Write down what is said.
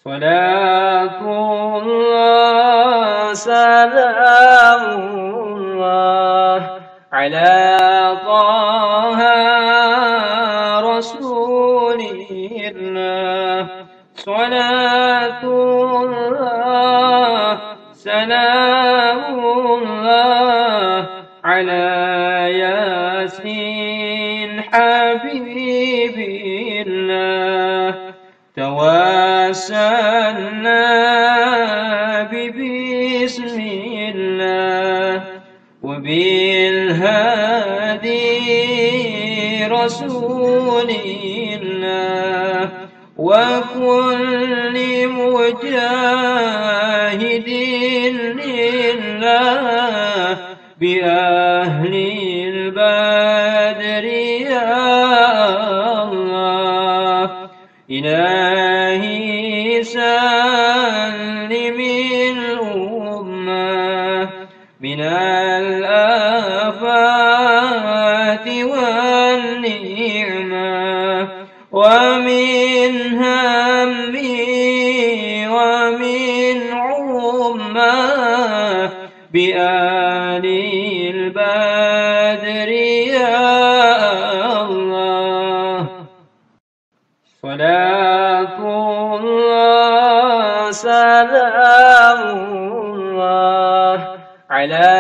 صلاة الله سلام الله على طه رسول الله. صلاة الله سلام الله على ياسين حبيب الله. توسلنا ببسم الله وبالهادي رسول الله وكل مجاهد لله بأهل البدر يا الله. إلهي سلم الأمة من الآفات والنعمة ومن هم ومن عمة بآل البدر يا الله. صلاة الله سلام الله على